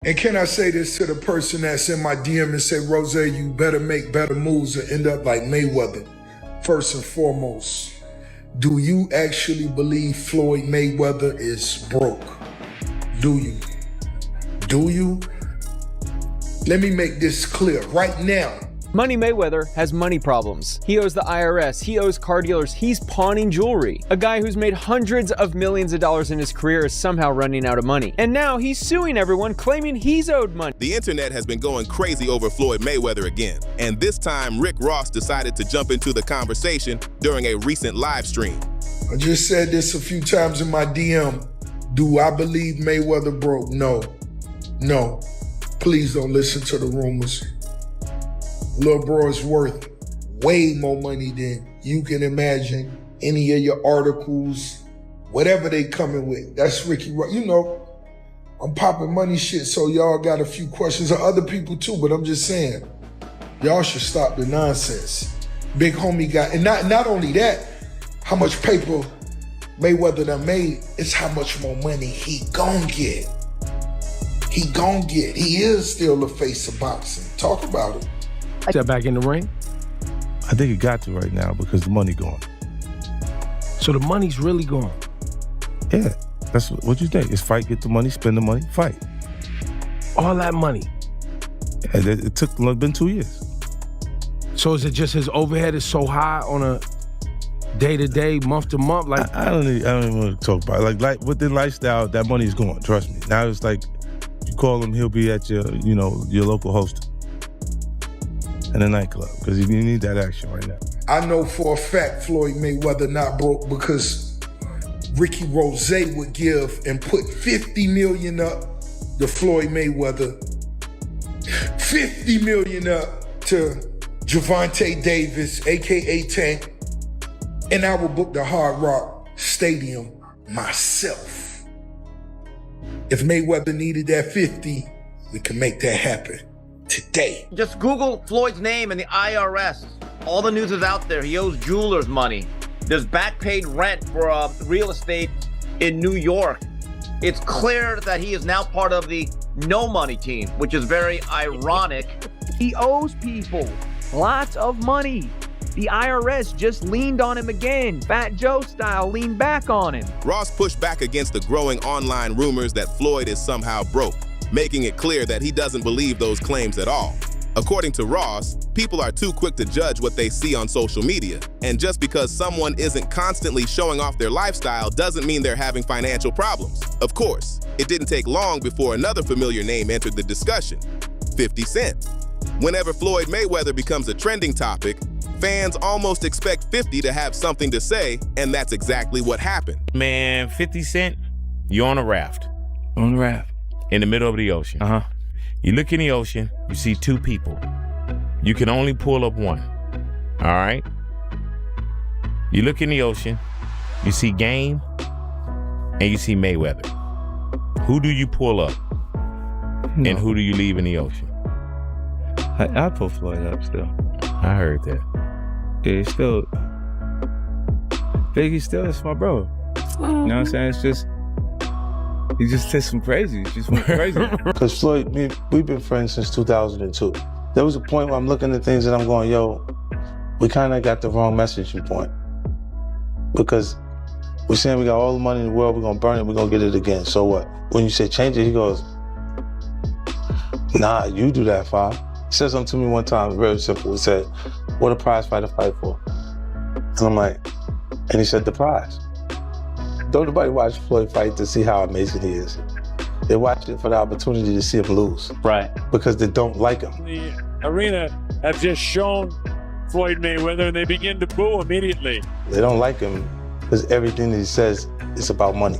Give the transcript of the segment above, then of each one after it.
And can I say this to the person that's in my DM and say, Rose, you better make better moves or end up like Mayweather? First and foremost, do you actually believe Floyd Mayweather is broke? Do you? Do you? Let me make this clear right now. Money Mayweather has money problems. He owes the IRS, he owes car dealers, he's pawning jewelry. A guy who's made hundreds of millions of dollars in his career is somehow running out of money. And now he's suing everyone, claiming he's owed money. The internet has been going crazy over Floyd Mayweather again. And this time, Rick Ross decided to jump into the conversation during a recent live stream. I just said this a few times in my DM. Do I believe Mayweather broke? No. No. Please don't listen to the rumors. Lil' bro is worth way more money than you can imagine. Any of your articles, whatever they coming with, that's Ricky Ross. You know, I'm popping money shit, so y'all got a few questions of other people too, but I'm just saying, y'all should stop the nonsense. Big homie got, and not only that, how much paper Mayweather done made, it's how much more money he gon' get. He gon' get. He is still the face of boxing. Talk about it. Step back in the ring? I think it got to right now because the money gone. So the money's really gone? Yeah, that's what you think. It's fight, get the money, spend the money, fight. All that money? Yeah, it took been 2 years. So is it just his overhead is so high on a day-to-day, month-to-month? Like I don't even want to talk about it. Like with the lifestyle, that money's gone, trust me. Now it's like, you call him, he'll be at your local host in a nightclub, because you need that action right now. I know for a fact Floyd Mayweather not broke because Ricky Rose would give and put $50 million up to Floyd Mayweather, $50 million up to Gervonta Davis, AKA Tank, and I would book the Hard Rock Stadium myself. If Mayweather needed that 50, we can make that happen today. Just Google Floyd's name and the IRS. All the news is out there. He owes jewelers money. There's back paid rent for real estate in New York. It's clear that he is now part of the no money team, which is very ironic. He owes people lots of money. The IRS just leaned on him again. Fat Joe style, leaned back on him. Ross pushed back against the growing online rumors that Floyd is somehow broke, making it clear that he doesn't believe those claims at all. According to Ross, people are too quick to judge what they see on social media, and just because someone isn't constantly showing off their lifestyle doesn't mean they're having financial problems. Of course, it didn't take long before another familiar name entered the discussion: 50 Cent. Whenever Floyd Mayweather becomes a trending topic, fans almost expect 50 to have something to say, and that's exactly what happened. Man, 50 Cent, you're on a raft. on the raft. In the middle of the ocean. You look in the ocean, you see two people. You can only pull up one, all right? You look in the ocean, you see Game, and you see Mayweather. Who do you pull up, and who do you leave in the ocean? I put Floyd up still. I heard that. Yeah, he's still, Biggie still is my bro. You know what I'm saying? It's just, he just did some crazy. He just went crazy. Because Floyd, we've been friends since 2002. There was a point where I'm looking at things and I'm going, yo, we kind of got the wrong messaging point. Because we're saying we got all the money in the world, we're going to burn it, we're going to get it again. So what? When you say change it, he goes, nah, you do that, Fa. He said something to me one time, very simple. He said, what a prize fighter fight for? And I'm like, and he said, the prize. Don't nobody watch Floyd fight to see how amazing he is. They watch it for the opportunity to see him lose. Right. Because they don't like him. The arena have just shown Floyd Mayweather and they begin to boo immediately. They don't like him because everything that he says is about money.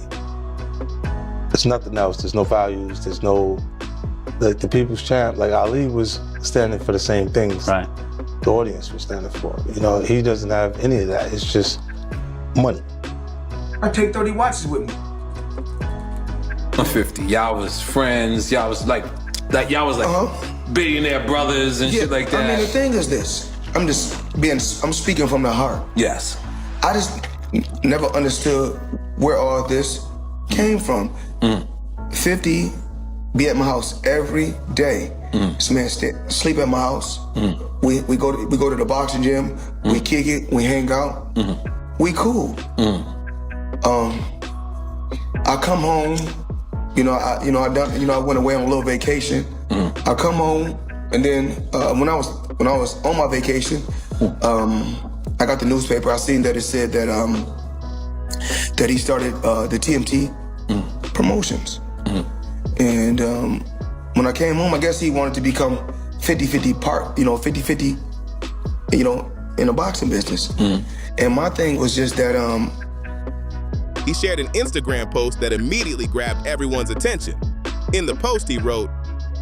There's nothing else. There's no values. There's no, like the people's champ, like Ali was standing for the same things. Right. The audience was standing for. You know, he doesn't have any of that. It's just money. I take 30 watches with me. I'm 50. Y'all was friends. Y'all was like y'all was like billionaire brothers and shit like that. I mean, the thing is this. I'm speaking from the heart. Yes. I just never understood where all this came from. 50 be at my house every day. This man sleep at my house. We go to the boxing gym. We kick it. We hang out. We cool. I come home. I went away on a little vacation. I come home, and then when I was on my vacation, I got the newspaper. I seen that it said that he started the TMT promotions. And when I came home, I guess he wanted to become 50-50 part, 50-50, in the boxing business. And my thing was just that He shared an Instagram post that immediately grabbed everyone's attention. In the post, he wrote,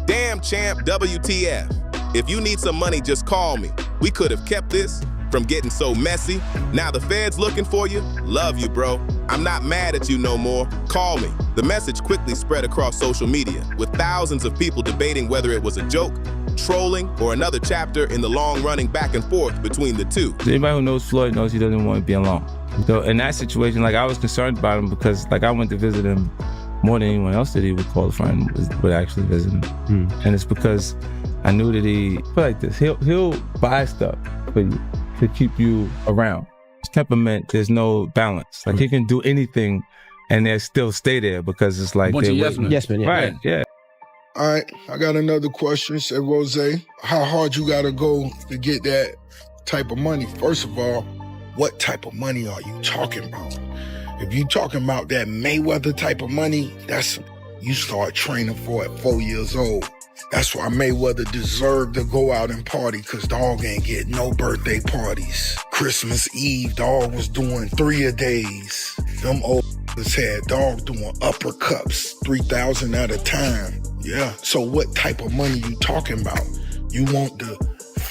"Damn champ, WTF. If you need some money, just call me. We could have kept this from getting so messy. Now the Fed's looking for you. Love you, bro. I'm not mad at you no more. Call me." The message quickly spread across social media, with thousands of people debating whether it was a joke, trolling, or another chapter in the long-running back and forth between the two. Anybody who knows Floyd knows he doesn't want to be alone. So in that situation, I was concerned about him because I went to visit him more than anyone else that he would call a friend would actually visit him. And it's because I knew that he put like this. He'll buy stuff for you to keep you around. His temperament, there's no balance. He can do anything and they still stay there because it's like they're Yes, man. right, yeah. All right, I got another question. Said Rose, how hard you gotta go to get that type of money? First of all, what type of money are you talking about? If you talking about that Mayweather type of money, you start training for at 4 years old. That's why Mayweather deserved to go out and party, cause dog ain't get no birthday parties. Christmas Eve, dog was doing 3-a-days. Them old had dog doing uppercuts, 3,000 at a time. Yeah, so what type of money you talking about? You want the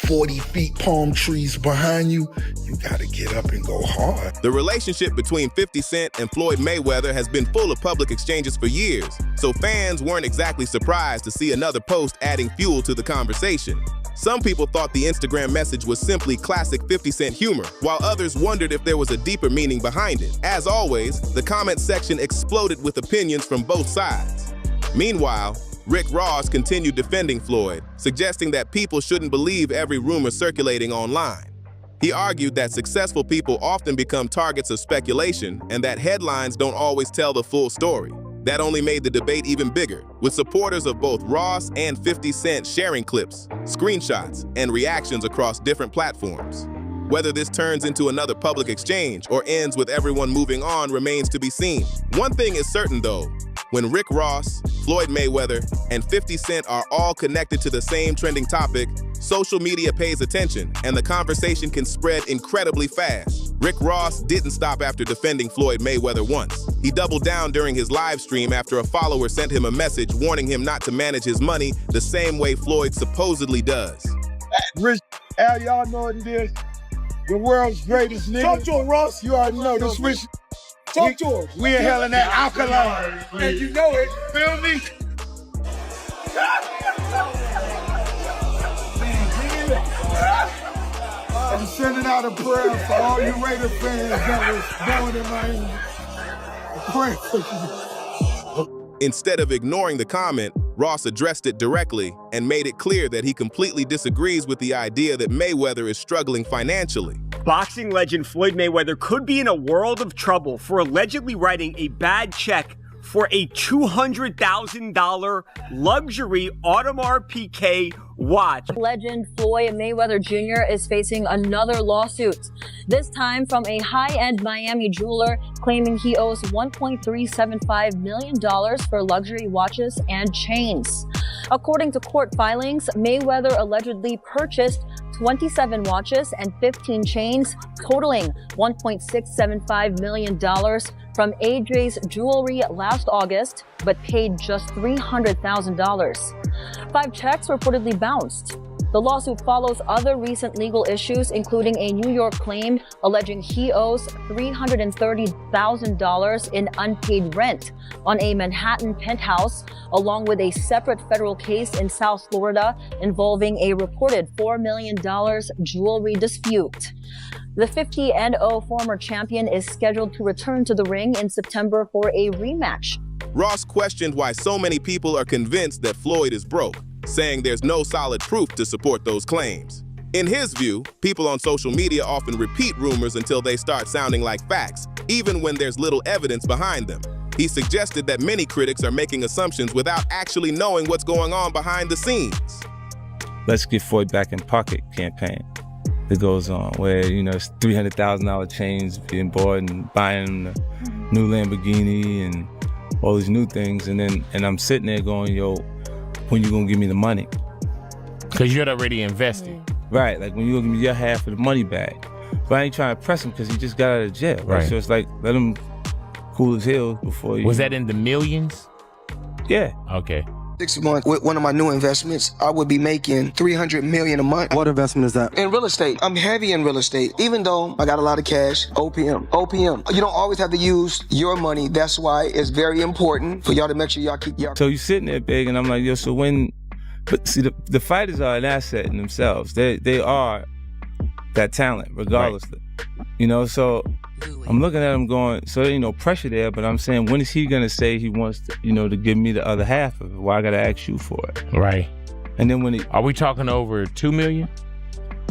40 feet palm trees behind you? You gotta get up and go hard. The relationship between 50 Cent and Floyd Mayweather has been full of public exchanges for years, so fans weren't exactly surprised to see another post adding fuel to the conversation. Some people thought the Instagram message was simply classic 50 Cent humor, while others wondered if there was a deeper meaning behind it. As always, the comment section exploded with opinions from both sides. Meanwhile, Rick Ross continued defending Floyd, suggesting that people shouldn't believe every rumor circulating online. He argued that successful people often become targets of speculation and that headlines don't always tell the full story. That only made the debate even bigger, with supporters of both Ross and 50 Cent sharing clips, screenshots, and reactions across different platforms. Whether this turns into another public exchange or ends with everyone moving on remains to be seen. One thing is certain though, when Rick Ross, Floyd Mayweather, and 50 Cent are all connected to the same trending topic, social media pays attention and the conversation can spread incredibly fast. Rick Ross didn't stop after defending Floyd Mayweather once. He doubled down during his live stream after a follower sent him a message warning him not to manage his money the same way Floyd supposedly does. Rich, Al, y'all know what it is. The world's greatest nigga. Talk to him, Ross. You already know this Rich. Talk to him. We in hell in that alkaline. And you know it. Feel me? I'm sending out a prayer for all you Raider fans that was born in Miami. Pray for you. Instead of ignoring the comment, Ross addressed it directly and made it clear that he completely disagrees with the idea that Mayweather is struggling financially. Boxing legend Floyd Mayweather could be in a world of trouble for allegedly writing a bad check for a $200,000 luxury Audemars Piguet watch. Legend Floyd Mayweather Jr. is facing another lawsuit, this time from a high-end Miami jeweler claiming he owes $1.375 million for luxury watches and chains. According to court filings, Mayweather allegedly purchased 27 watches and 15 chains, totaling $1.675 million from AJ's Jewelry last August, but paid just $300,000. 5 checks reportedly bounced. The lawsuit follows other recent legal issues, including a New York claim alleging he owes $330,000 in unpaid rent on a Manhattan penthouse, along with a separate federal case in South Florida involving a reported $4 million jewelry dispute. The 50-0 former champion is scheduled to return to the ring in September for a rematch Ross questioned why so many people are convinced that Floyd is broke, saying there's no solid proof to support those claims. In his view, people on social media often repeat rumors until they start sounding like facts, even when there's little evidence behind them. He suggested that many critics are making assumptions without actually knowing what's going on behind the scenes. Let's Get Floyd Back in Pocket campaign that goes on, where, it's $300,000 chains being bought and buying the new Lamborghini and all these new things. And I'm sitting there going, yo, when you gonna give me the money? Because you're already invested. Right, like when you gonna give me your half of the money back. But I ain't trying to press him because he just got out of jail. Right? So it's like, let him cool his heels before you. Was that in the millions? Yeah. Okay. 6 months with one of my new investments, I would be making $300 million a month. What investment is that? In real estate. I'm heavy in real estate. Even though I got a lot of cash, OPM. You don't always have to use your money. That's why it's very important for y'all to make sure y'all keep y'all. So you sitting there big, and I'm like, yo, so when, but see, the fighters are an asset in themselves. They are that talent, regardless. Right. So I'm looking at him going, so there ain't no pressure there, but I'm saying, when is he gonna say he wants to, to give me the other half of it? Why I gotta ask you for it? Right. And then when are we talking over $2 million?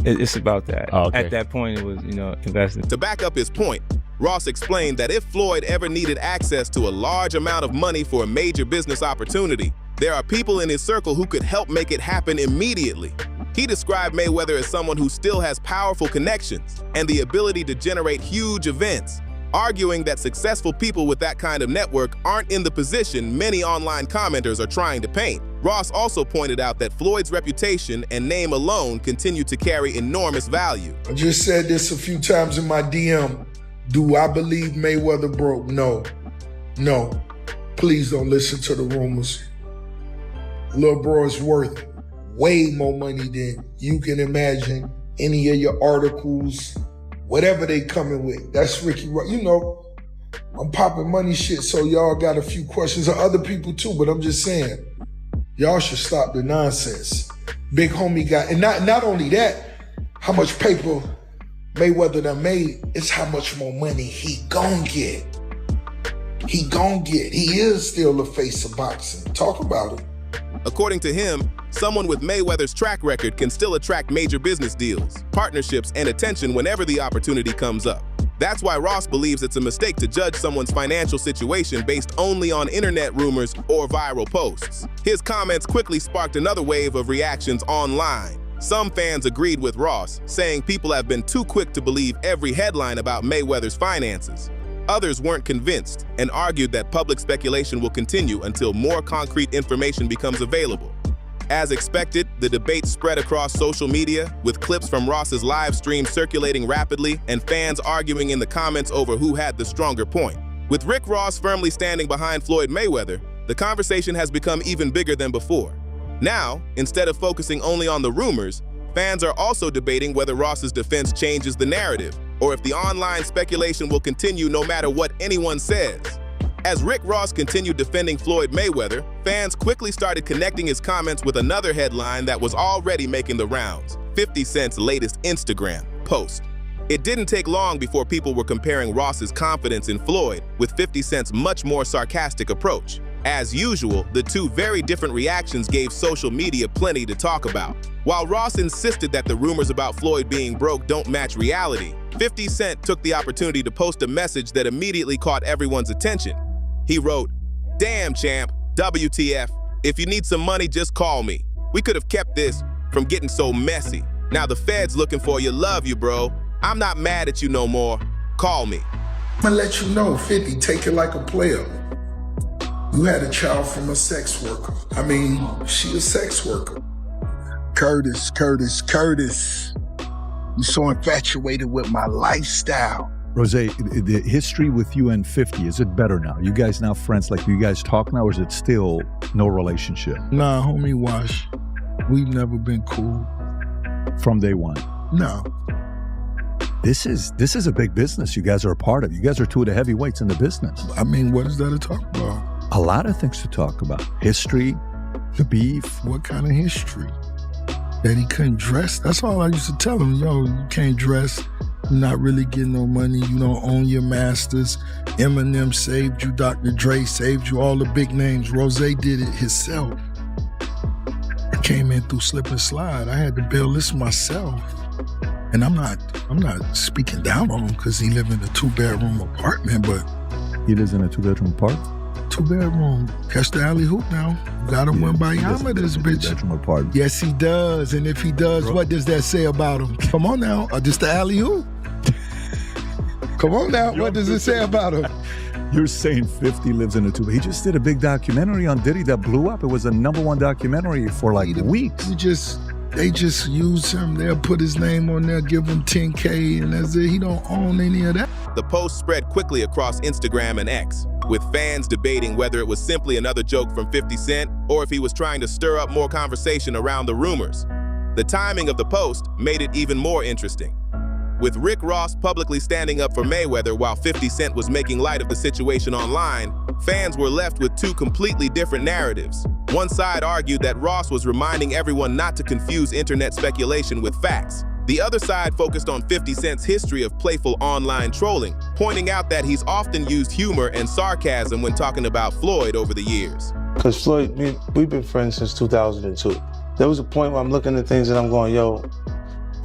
It's about that. Oh, okay. At that point, it was, invested. To back up his point, Ross explained that if Floyd ever needed access to a large amount of money for a major business opportunity, there are people in his circle who could help make it happen immediately. He described Mayweather as someone who still has powerful connections and the ability to generate huge events, arguing that successful people with that kind of network aren't in the position many online commenters are trying to paint. Ross also pointed out that Floyd's reputation and name alone continue to carry enormous value. I just said this a few times in my DM. Do I believe Mayweather broke? No. Please don't listen to the rumors. Lil' bro is worth way more money than you can imagine. Any of your articles, whatever they coming with. That's Ricky. I'm popping money shit, so y'all got a few questions of other people too, but I'm just saying, y'all should stop the nonsense. Big homie got, and not only that, how much paper Mayweather done made, it's how much more money he gon' get. He is still the face of boxing. Talk about it. According to him, someone with Mayweather's track record can still attract major business deals, partnerships, and attention whenever the opportunity comes up. That's why Ross believes it's a mistake to judge someone's financial situation based only on internet rumors or viral posts. His comments quickly sparked another wave of reactions online. Some fans agreed with Ross, saying people have been too quick to believe every headline about Mayweather's finances. Others weren't convinced and argued that public speculation will continue until more concrete information becomes available. As expected, the debate spread across social media, with clips from Ross's live stream circulating rapidly and fans arguing in the comments over who had the stronger point. With Rick Ross firmly standing behind Floyd Mayweather, the conversation has become even bigger than before. Now, instead of focusing only on the rumors, fans are also debating whether Ross's defense changes the narrative, or if the online speculation will continue no matter what anyone says. As Rick Ross continued defending Floyd Mayweather, fans quickly started connecting his comments with another headline that was already making the rounds: 50 Cent's latest Instagram post. It didn't take long before people were comparing Ross's confidence in Floyd with 50 Cent's much more sarcastic approach. As usual, the two very different reactions gave social media plenty to talk about. While Ross insisted that the rumors about Floyd being broke don't match reality, 50 Cent took the opportunity to post a message that immediately caught everyone's attention. He wrote, "Damn, champ, WTF. If you need some money, just call me. We could have kept this from getting so messy. Now the feds looking for you. Love you, bro. I'm not mad at you no more. Call me." I'm gonna let you know, 50, take it like a player. You had a child from a sex worker. She a sex worker. Curtis. You're so infatuated with my lifestyle. Rose, the history with you and 50, is it better now? You guys now friends? Like, do you guys talk now, or is it still no relationship? Nah, homie, Wash. We've never been cool. From day one? No. This is a big business you guys are a part of. You guys are two of the heavyweights in the business. What is there to talk about? A lot of things to talk about. History, the beef. What kind of history? That he couldn't dress? That's all I used to tell him. Yo, you can't dress. You're not really getting no money. You don't own your masters. Eminem saved you. Dr. Dre saved you. All the big names. Rose did it himself. I came in through slip and slide. I had to build this myself. And I'm not speaking down on him because he live in a 2-bedroom apartment, but He lives in a 2-bedroom apartment? 2-bedroom. Catch the alley hoop now. Got him one by Yama, this bitch. 2-bedroom apartment. Yes, he does. And if he does, what does that say about him? Come on now. Just the alley hoop. Come on now. What does it say about him? You're saying 50 lives in a 2. He just did a big documentary on Diddy that blew up. It was a #1 documentary for like weeks. They just use him. They'll put his name on there, give him 10K, and that's it. He don't own any of that. The post spread quickly across Instagram and X, with fans debating whether it was simply another joke from 50 Cent or if he was trying to stir up more conversation around the rumors. The timing of the post made it even more interesting. With Rick Ross publicly standing up for Mayweather while 50 Cent was making light of the situation online, fans were left with two completely different narratives. One side argued that Ross was reminding everyone not to confuse internet speculation with facts. The other side focused on 50 Cent's history of playful online trolling, pointing out that he's often used humor and sarcasm when talking about Floyd over the years. Because Floyd, we've been friends since 2002. There was a point where I'm looking at things and I'm going, yo,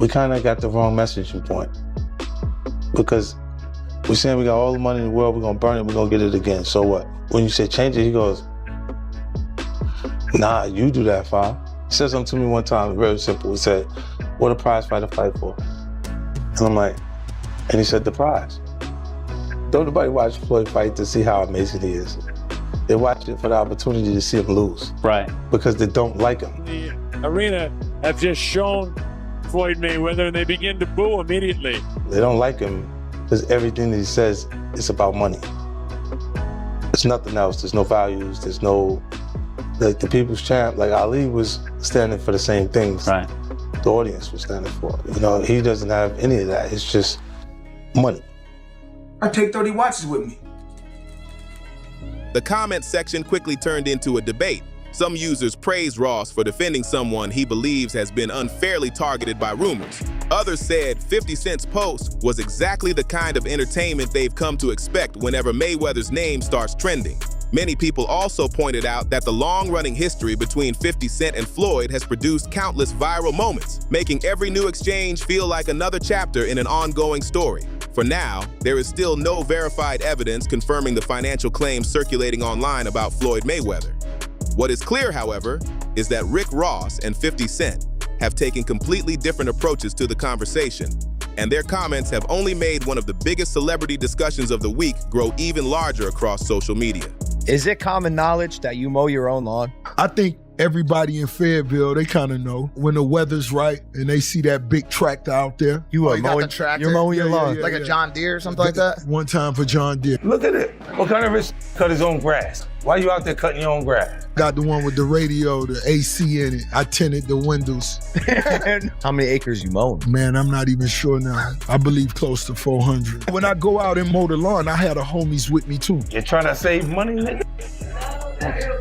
we kind of got the wrong messaging point. Because we're saying we got all the money in the world, we're going to burn it, we're going to get it again. So what? When you say change it, he goes, nah, you do that, fam. He said something to me one time, very simple. He said, what a prize fighter fight for? And I'm like, and he said, the prize. Don't nobody watch Floyd fight to see how amazing he is. They watch it for the opportunity to see him lose. Right. Because they don't like him. The arena have just shown Floyd Mayweather and they begin to boo immediately. They don't like him because everything that he says is about money. There's nothing else. There's no values. There's no, like the people's champ, like Ali was standing for the same things. Right. The audience was standing for. You know, he doesn't have any of that. It's just money. I take 30 watches with me. The comment section quickly turned into a debate. Some users praised Ross for defending someone he believes has been unfairly targeted by rumors. Others said 50 Cent's post was exactly the kind of entertainment they've come to expect whenever Mayweather's name starts trending. Many people also pointed out that the long-running history between 50 Cent and Floyd has produced countless viral moments, making every new exchange feel like another chapter in an ongoing story. For now, there is still no verified evidence confirming the financial claims circulating online about Floyd Mayweather. What is clear, however, is that Rick Ross and 50 Cent have taken completely different approaches to the conversation, and their comments have only made one of the biggest celebrity discussions of the week grow even larger across social media. Is it common knowledge that you mow your own lawn? I think everybody in Fayetteville, they kind of know when the weather's right and they see that big tractor out there. You are you got mowing, the tractor? you're mowing your lawn. Like a John Deere or something like that? One time for John Deere. Look at it. What kind of rich cut his own grass? Why you out there cutting your own grass? Got the one with the radio, the AC in it. I tinted the windows. How many acres you mowing? Man, I'm not even sure now. I believe close to 400. When I go out and mow the lawn, I had a homies with me too. You're trying to save money, nigga?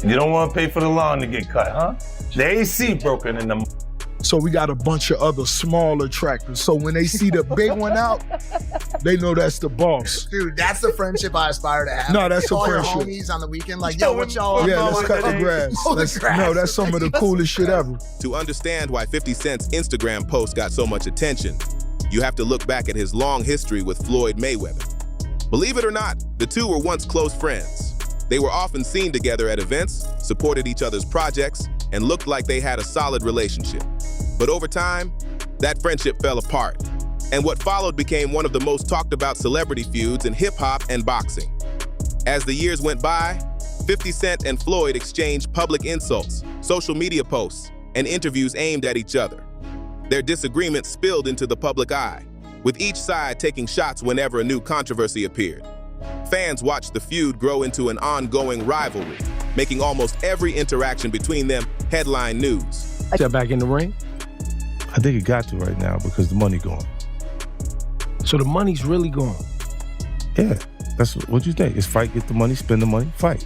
You don't want to pay for the lawn to get cut, huh? The AC broken in the... So we got a bunch of other smaller tractors. So when they see the big one out, they know that's the boss. Dude, that's the friendship I aspire to have. No, that's a all friendship. Your homies on the weekend, like, yo, what y'all? Yeah, let's cut the grass. No, that's some of the coolest shit ever. To understand why 50 Cent's Instagram post got so much attention, you have to look back at his long history with Floyd Mayweather. Believe it or not, the two were once close friends. They were often seen together at events, supported each other's projects, and looked like they had a solid relationship. But over time, that friendship fell apart, and what followed became one of the most talked about celebrity feuds in hip-hop and boxing. As the years went by, 50 Cent and Floyd exchanged public insults, social media posts, and interviews aimed at each other. Their disagreements spilled into the public eye, with each side taking shots whenever a new controversy appeared. Fans watched the feud grow into an ongoing rivalry, making almost every interaction between them headline news. Is that back in the ring? I think it got to right now because the money gone. So the money's really gone? Yeah, that's what you think. It's fight, get the money, spend the money, fight.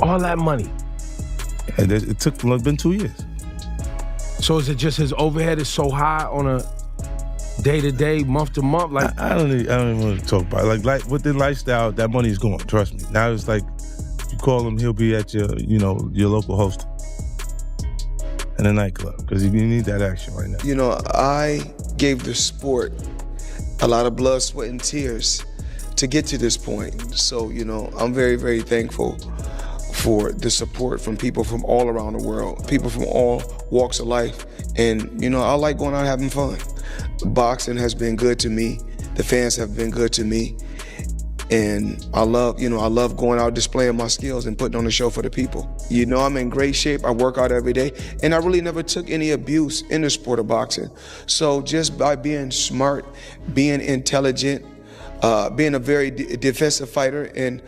All that money? And it took, it's been 2 years. So is it just his overhead is so high on a day to day, month to month. Like I don't even want to talk about it. Like with the lifestyle, that money's going. Trust me. Now it's like you call him, he'll be at your local host in a nightclub because you need that action right now. I gave the sport a lot of blood, sweat, and tears to get to this point. So, I'm very, very thankful for the support from people from all around the world, people from all walks of life. And, I like going out having fun. Boxing has been good to me. The fans have been good to me. And I love going out displaying my skills and putting on a show for the people. I'm in great shape. I work out every day. And I really never took any abuse in the sport of boxing. So just by being smart, being intelligent, being a very defensive fighter and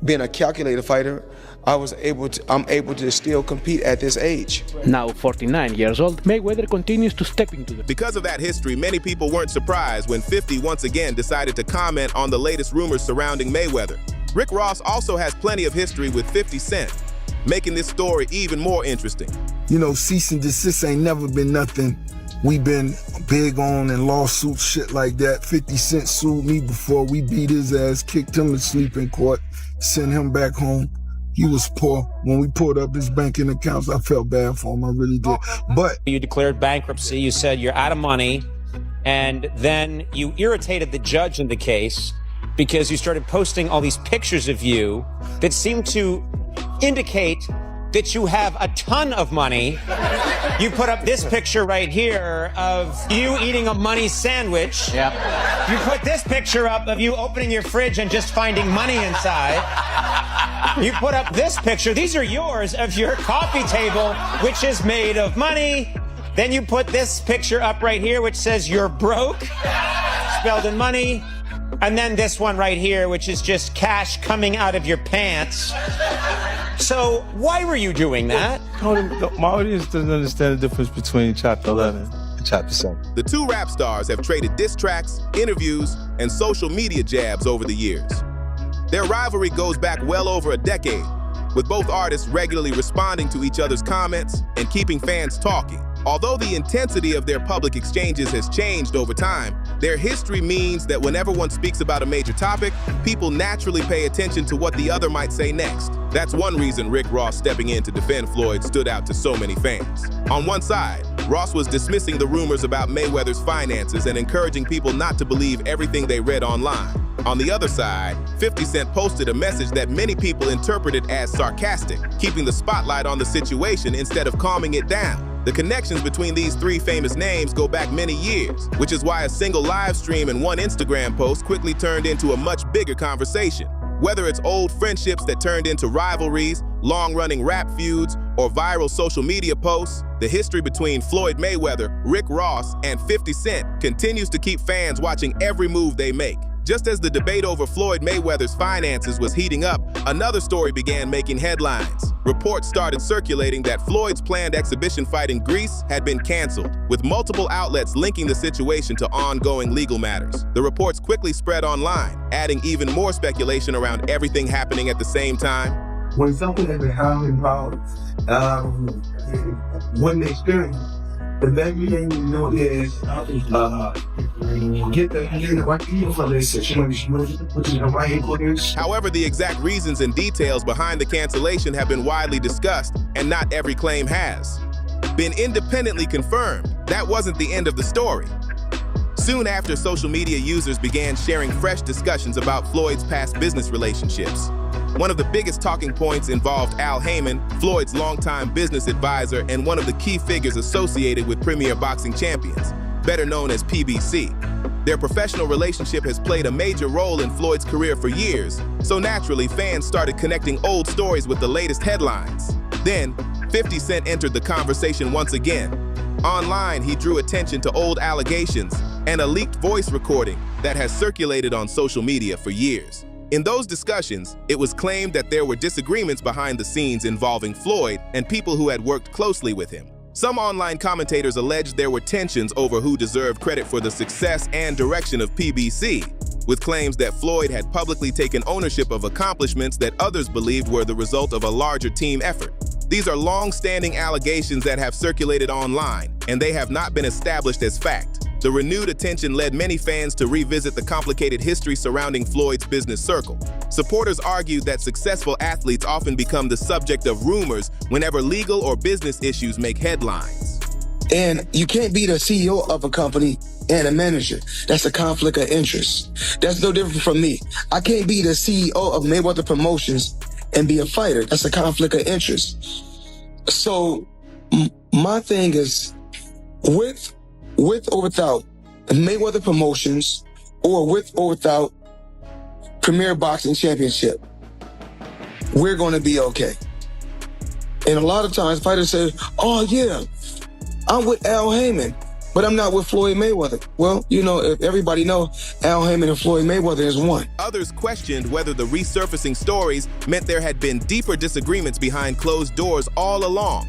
being a calculated fighter, I'm able to still compete at this age. Now 49 years old, Mayweather continues to step into the... Because of that history, many people weren't surprised when 50 once again decided to comment on the latest rumors surrounding Mayweather. Rick Ross also has plenty of history with 50 Cent, making this story even more interesting. Cease and desist ain't never been nothing we've been big on in lawsuits, shit like that. 50 Cent sued me before. We beat his ass, kicked him to sleep in court, sent him back home. He was poor. When we pulled up his banking accounts, I felt bad for him. I really did. But you declared bankruptcy. You said you're out of money. And then you irritated the judge in the case because you started posting all these pictures of you that seem to indicate that you have a ton of money. You put up this picture right here of you eating a money sandwich. Yep. You put this picture up of you opening your fridge and just finding money inside. You put up this picture, these are yours, of your coffee table, which is made of money. Then you put this picture up right here, which says you're broke, spelled in money. And then this one right here, which is just cash coming out of your pants. So why were you doing that? My audience doesn't understand the difference between Chapter 11 and Chapter 7. The two rap stars have traded diss tracks, interviews, and social media jabs over the years. Their rivalry goes back well over a decade, with both artists regularly responding to each other's comments and keeping fans talking. Although the intensity of their public exchanges has changed over time, their history means that whenever one speaks about a major topic, people naturally pay attention to what the other might say next. That's one reason Rick Ross stepping in to defend Floyd stood out to so many fans. On one side, Ross was dismissing the rumors about Mayweather's finances and encouraging people not to believe everything they read online. On the other side, 50 Cent posted a message that many people interpreted as sarcastic, keeping the spotlight on the situation instead of calming it down. The connections between these three famous names go back many years, which is why a single live stream and one Instagram post quickly turned into a much bigger conversation. Whether it's old friendships that turned into rivalries, long-running rap feuds, or viral social media posts, the history between Floyd Mayweather, Rick Ross, and 50 Cent continues to keep fans watching every move they make. Just as the debate over Floyd Mayweather's finances was heating up, another story began making headlines. Reports started circulating that Floyd's planned exhibition fight in Greece had been canceled, with multiple outlets linking the situation to ongoing legal matters. The reports quickly spread online, adding even more speculation around everything happening at the same time. When something has been highly involved, when they experience, the best thing you know is get the right people for this situation, which is the right headquarters. However, the exact reasons and details behind the cancellation have been widely discussed, and not every claim has been independently confirmed. That wasn't the end of the story. Soon after, social media users began sharing fresh discussions about Floyd's past business relationships. One of the biggest talking points involved Al Heyman, Floyd's longtime business advisor and one of the key figures associated with Premier Boxing Champions, better known as PBC. Their professional relationship has played a major role in Floyd's career for years, so naturally fans started connecting old stories with the latest headlines. Then, 50 Cent entered the conversation once again. Online, he drew attention to old allegations and a leaked voice recording that has circulated on social media for years. In those discussions, it was claimed that there were disagreements behind the scenes involving Floyd and people who had worked closely with him. Some online commentators alleged there were tensions over who deserved credit for the success and direction of PBC, with claims that Floyd had publicly taken ownership of accomplishments that others believed were the result of a larger team effort. These are long-standing allegations that have circulated online, and they have not been established as fact. The renewed attention led many fans to revisit the complicated history surrounding Floyd's business circle. Supporters argued that successful athletes often become the subject of rumors whenever legal or business issues make headlines. And you can't be the CEO of a company and a manager. That's a conflict of interest. That's no different from me. I can't be the CEO of Mayweather Promotions and be a fighter. That's a conflict of interest. So my thing is, with or without Mayweather Promotions, or with or without Premier Boxing Championship, we're going to be okay. And a lot of times fighters say, oh yeah, I'm with Al Heyman, but I'm not with Floyd Mayweather. Well, you know, if everybody knows, Al Heyman and Floyd Mayweather is one. Others questioned whether the resurfacing stories meant there had been deeper disagreements behind closed doors all along.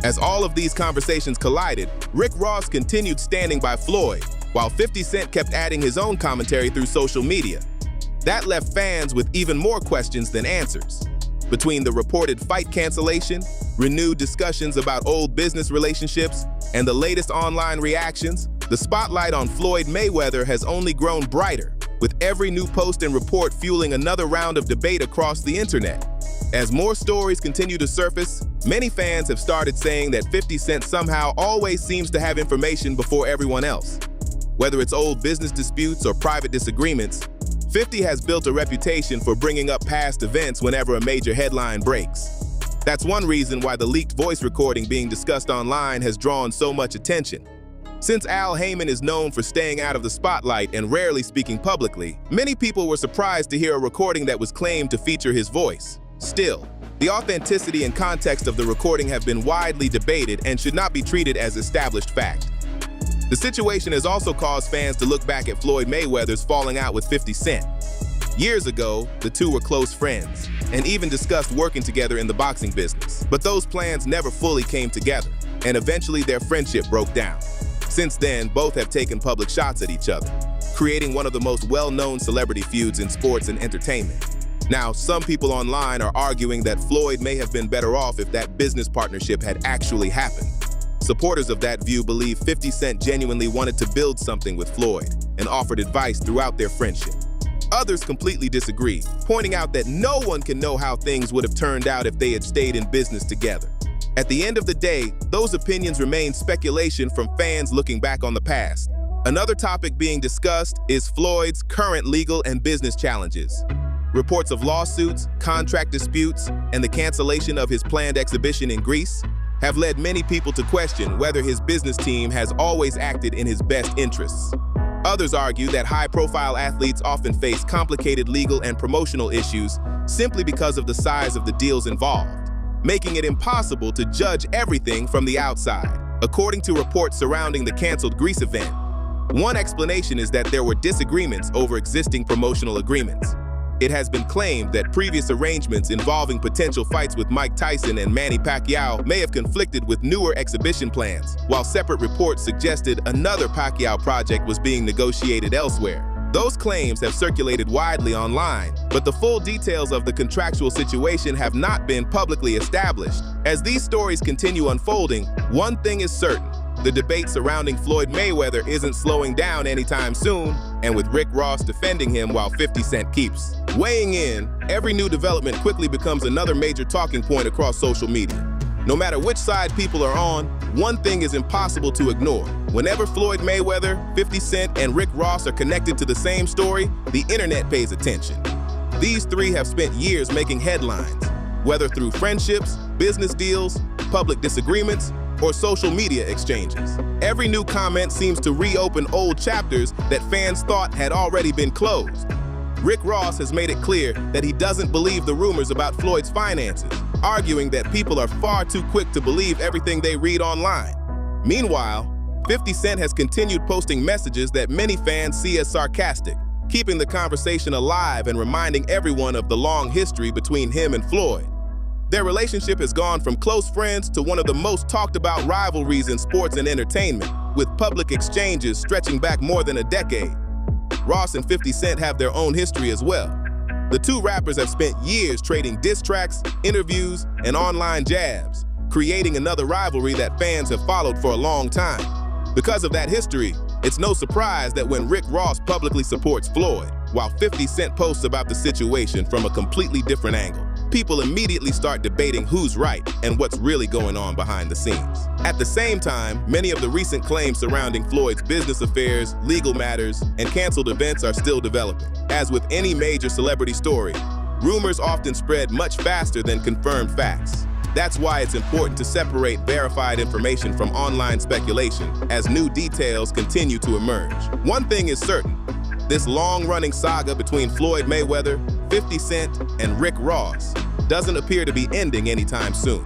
As all of these conversations collided, Rick Ross continued standing by Floyd, while 50 Cent kept adding his own commentary through social media. That left fans with even more questions than answers. Between the reported fight cancellation, renewed discussions about old business relationships, and the latest online reactions, the spotlight on Floyd Mayweather has only grown brighter, with every new post and report fueling another round of debate across the internet. As more stories continue to surface, many fans have started saying that 50 Cent somehow always seems to have information before everyone else. Whether it's old business disputes or private disagreements, 50 has built a reputation for bringing up past events whenever a major headline breaks. That's one reason why the leaked voice recording being discussed online has drawn so much attention. Since Al Heyman is known for staying out of the spotlight and rarely speaking publicly, many people were surprised to hear a recording that was claimed to feature his voice. Still, the authenticity and context of the recording have been widely debated and should not be treated as established fact. The situation has also caused fans to look back at Floyd Mayweather's falling out with 50 Cent. Years ago, the two were close friends and even discussed working together in the boxing business. But those plans never fully came together, and eventually their friendship broke down. Since then, both have taken public shots at each other, creating one of the most well-known celebrity feuds in sports and entertainment. Now, some people online are arguing that Floyd may have been better off if that business partnership had actually happened. Supporters of that view believe 50 Cent genuinely wanted to build something with Floyd and offered advice throughout their friendship. Others completely disagree, pointing out that no one can know how things would have turned out if they had stayed in business together. At the end of the day, those opinions remain speculation from fans looking back on the past. Another topic being discussed is Floyd's current legal and business challenges. Reports of lawsuits, contract disputes, and the cancellation of his planned exhibition in Greece have led many people to question whether his business team has always acted in his best interests. Others argue that high-profile athletes often face complicated legal and promotional issues simply because of the size of the deals involved, making it impossible to judge everything from the outside. According to reports surrounding the canceled Greece event, one explanation is that there were disagreements over existing promotional agreements. It has been claimed that previous arrangements involving potential fights with Mike Tyson and Manny Pacquiao may have conflicted with newer exhibition plans, while separate reports suggested another Pacquiao project was being negotiated elsewhere. Those claims have circulated widely online, but the full details of the contractual situation have not been publicly established. As these stories continue unfolding, one thing is certain: the debate surrounding Floyd Mayweather isn't slowing down anytime soon, and with Rick Ross defending him while 50 Cent keeps weighing in, every new development quickly becomes another major talking point across social media. No matter which side people are on, one thing is impossible to ignore. Whenever Floyd Mayweather, 50 Cent, and Rick Ross are connected to the same story, the internet pays attention. These three have spent years making headlines, whether through friendships, business deals, public disagreements, or social media exchanges. Every new comment seems to reopen old chapters that fans thought had already been closed. Rick Ross has made it clear that he doesn't believe the rumors about Floyd's finances, arguing that people are far too quick to believe everything they read online. Meanwhile, 50 Cent has continued posting messages that many fans see as sarcastic, keeping the conversation alive and reminding everyone of the long history between him and Floyd. Their relationship has gone from close friends to one of the most talked about rivalries in sports and entertainment, with public exchanges stretching back more than a decade. Ross and 50 Cent have their own history as well. The two rappers have spent years trading diss tracks, interviews, and online jabs, creating another rivalry that fans have followed for a long time. Because of that history, It's no surprise that when Rick Ross publicly supports Floyd, while 50 Cent posts about the situation from a completely different angle, people immediately start debating who's right and what's really going on behind the scenes. At the same time, many of the recent claims surrounding Floyd's business affairs, legal matters, and canceled events are still developing. As with any major celebrity story, rumors often spread much faster than confirmed facts. That's why it's important to separate verified information from online speculation as new details continue to emerge. One thing is certain, this long-running saga between Floyd Mayweather, 50 Cent, and Rick Ross doesn't appear to be ending anytime soon.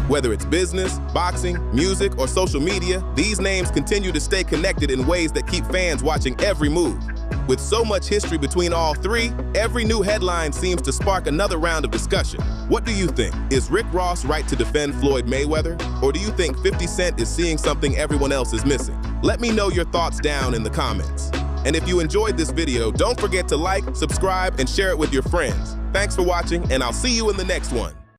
Whether it's business, boxing, music, or social media, these names continue to stay connected in ways that keep fans watching every move. With so much history between all three, every new headline seems to spark another round of discussion. What do you think? Is Rick Ross right to defend Floyd Mayweather? Or do you think 50 Cent is seeing something everyone else is missing? Let me know your thoughts down in the comments. And if you enjoyed this video, don't forget to like, subscribe, and share it with your friends. Thanks for watching, and I'll see you in the next one.